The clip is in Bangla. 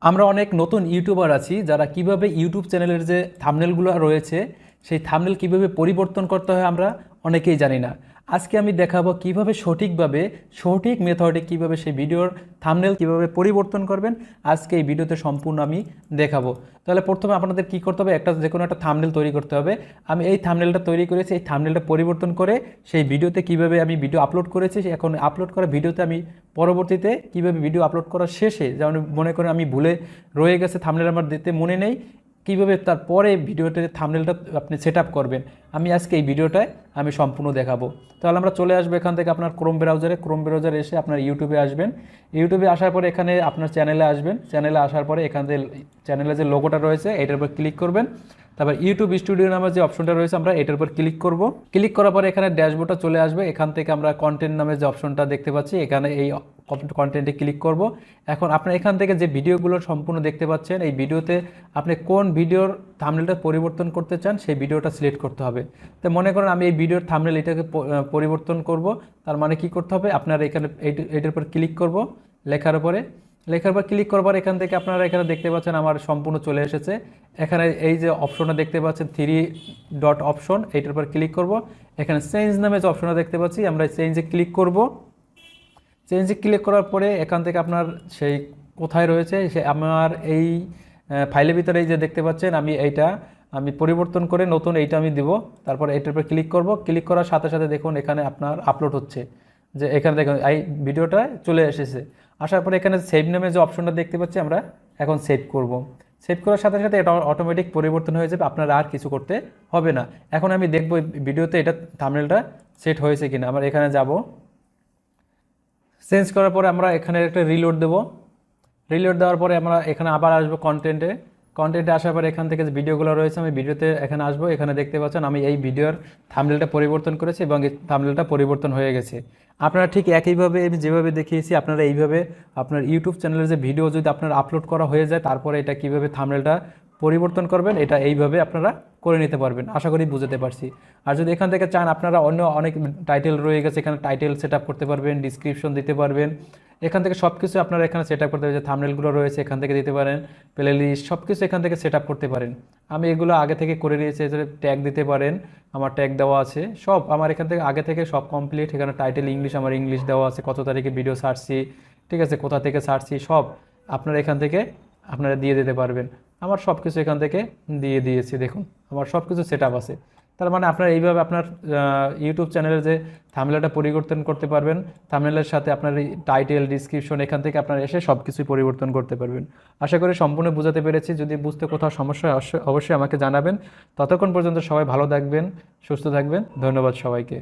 আমরা অনেক নতুন ইউটিউবার আছি যারা কিভাবে ইউটিউব চ্যানেলের যে থাম্বনেলগুলো রয়েছে সেই থাম্বনেল কিভাবে পরিবর্তন করতে হয় আমরা অনেকেই জানি না। আজকে আমি দেখাবো কিভাবে সঠিকভাবে সঠিক মেথডে কিভাবে সেই ভিডিওর থাম্বনেল কিভাবে পরিবর্তন করবেন। আজকে এই ভিডিওতে সম্পূর্ণ আমি দেখাবো। তাহলে প্রথমে আপনাদের কি করতে হবে, যে কোনো একটা থাম্বনেল তৈরি করতে হবে। আমি এই থাম্বনেলটা তৈরি করেছি, এই থাম্বনেলটা পরিবর্তন করে সেই ভিডিওতে কিভাবে আমি ভিডিও আপলোড করেছি, এখন আপলোড করা ভিডিওতে আমি পরবর্তীতে কিভাবে ভিডিও আপলোড করার শেষে, যেমন মনে করেন আমি ভুলে রয়ে গেছে থাম্বনেল আমার দিতে মনে নেই, কীভাবে তারপরে ভিডিওতে থাম্বনেলটা আপনি সেট আপ করবেন, আমি আজকে এই ভিডিওটায় আমি সম্পূর্ণ দেখাবো। তাহলে আমরা চলে আসবো এখান থেকে আপনার ক্রোম ব্রাউজারে এসে আপনার ইউটিউবে আসবেন। ইউটিউবে আসার পরে এখানে আপনার চ্যানেলে আসবেন। চ্যানেলে আসার পরে এখান থেকে চ্যানেলে যে লোগোটা রয়েছে এটার উপর ক্লিক করবেন। তারপর ইউটিউব স্টুডিও নামের যে অপশনটা রয়েছে আমরা এটার উপর ক্লিক করব। ক্লিক করার পরে এখানে ড্যাশবোর্ডটা চলে আসবে। এখান থেকে আমরা কন্টেন্ট নামের যে অপশনটা দেখতে পাচ্ছি, এখানে এই কন্টেন্টে ক্লিক করব। এখন আপনার এখান থেকে যে ভিডিওগুলো সম্পূর্ণ দেখতে পাচ্ছেন, এই ভিডিওতে আপনি কোন ভিডিওর থাম্বনেলটা পরিবর্তন করতে চান সেই ভিডিওটা সিলেক্ট করতে হবে। তো মনে করেন আমি এই ভিডিওর থাম্বনেল এটাকে পরিবর্তন করব, তার মানে কি করতে হবে, আপনারা এখানে এইটার উপর ক্লিক করব। লেখার পর ক্লিক করবার এখান থেকে আপনারা এখানে দেখতে পাচ্ছেন আমার সম্পূর্ণ চলে এসেছে। এখানে এই যে অপশনটা দেখতে পাচ্ছেন 3 ডট অপশন, এইটার উপর ক্লিক করব। এখানে চেঞ্জ নামে যে অপশনটা দেখতে পাচ্ছি আমরা চেঞ্জে ক্লিক করব। চেঞ্জে ক্লিক করার পরে এখান থেকে আপনার সেই কোথায় রয়েছে সে আমার এই ফাইলের ভিতরে এই যে দেখতে পাচ্ছেন আমি পরিবর্তন করে নতুন এইটা আমি দিব। তারপর এইটার উপর ক্লিক করব। ক্লিক করার সাথে সাথে দেখুন এখানে আপনার আপলোড হচ্ছে, যে এখানে দেখুন এই ভিডিওটা চলে এসেছে। আসার পরে এখানে সেভ নামে যে অপশনটা দেখতে পাচ্ছি আমরা এখন সেভ করব। সেভ করার সাথে সাথে এটা অটোমেটিক পরিবর্তন হয়ে যাবে, আপনারা আর কিছু করতে হবে না। এখন আমি দেখব ভিডিওতে এটা থাম্বনেলটা সেট হয়েছে কিনা। আমরা এখানে যাব, চেঞ্জ করার পরে আমরা এখানে একটা রিলোড দেবো। রিলোড দেওয়ার পরে আমরা এখানে আবার আসবো কন্টেন্টে আসার পরে এখান থেকে যে ভিডিওগুলো রয়েছে আমি ভিডিওতে এখানে আসবো। এখানে দেখতে পাচ্ছেন আমি এই ভিডিওর থাম্বনেলটা পরিবর্তন করেছি এবং এই থাম্বনেলটা পরিবর্তন হয়ে গেছে। আপনারা ঠিক একইভাবে আমি যেভাবে দেখিয়েছি আপনারা এইভাবে আপনার ইউটিউব চ্যানেলের যে ভিডিও যদি আপনার আপলোড করা হয়ে যায় তারপরে এটা কীভাবে থাম্বনেলটা পরিবর্তন করবেন এটা এইভাবে আপনারা করে নিতে পারবেন। আশা করি বুঝতে পারছি। আর যদি এখান থেকে চান আপনারা অন্য অনেক টাইটেল রয়ে গেছে, এখানে টাইটেল সেট আপ করতে পারবেন, ডিসক্রিপশন দিতে পারবেন। এখান থেকে সব কিছু আপনারা এখানে সেট আপ করতে পারবেন, যে থাম্বনেলগুলো রয়েছে এখান থেকে দিতে পারেন, প্লে লিস্ট সব কিছু এখান থেকে সেট আপ করতে পারেন। আমি এগুলো আগে থেকে করে নিয়েছি। ট্যাগ দিতে পারেন, আমার ট্যাগ দেওয়া আছে সব আমার এখান থেকে আগে থেকে সব কমপ্লিট। এখানে টাইটেল ইংলিশ, আমার ইংলিশ দেওয়া আছে, কত তারিখে ভিডিও ছাড়ছি, ঠিক আছে, কোথা থেকে ছাড়ছি সব আপনারা এখান থেকে আপনারা দিয়ে দিতে পারবেন। আমার সব কিছু এখান থেকে দিয়ে দিয়েছি, দেখুন আমার সব কিছু সেট আপ আছে। তার মানে আপনারা এইভাবে আপনার ইউটিউব চ্যানেলের যে থাম্বনেলটা পরিবর্তন করতে পারবেন। থাম্বনেলের সাথে আপনার টাইটেল, ডিসক্রিপশন এখান থেকে আপনারা এসে সব কিছুই পরিবর্তন করতে পারবেন। আশা করি সম্পূর্ণ বোঝাতে পেরেছি। যদি বুঝতে কোথাও সমস্যা হয় অবশ্যই আমাকে জানাবেন। ততক্ষণ পর্যন্ত সবাই ভালো থাকবেন, সুস্থ থাকবেন। ধন্যবাদ সবাইকে।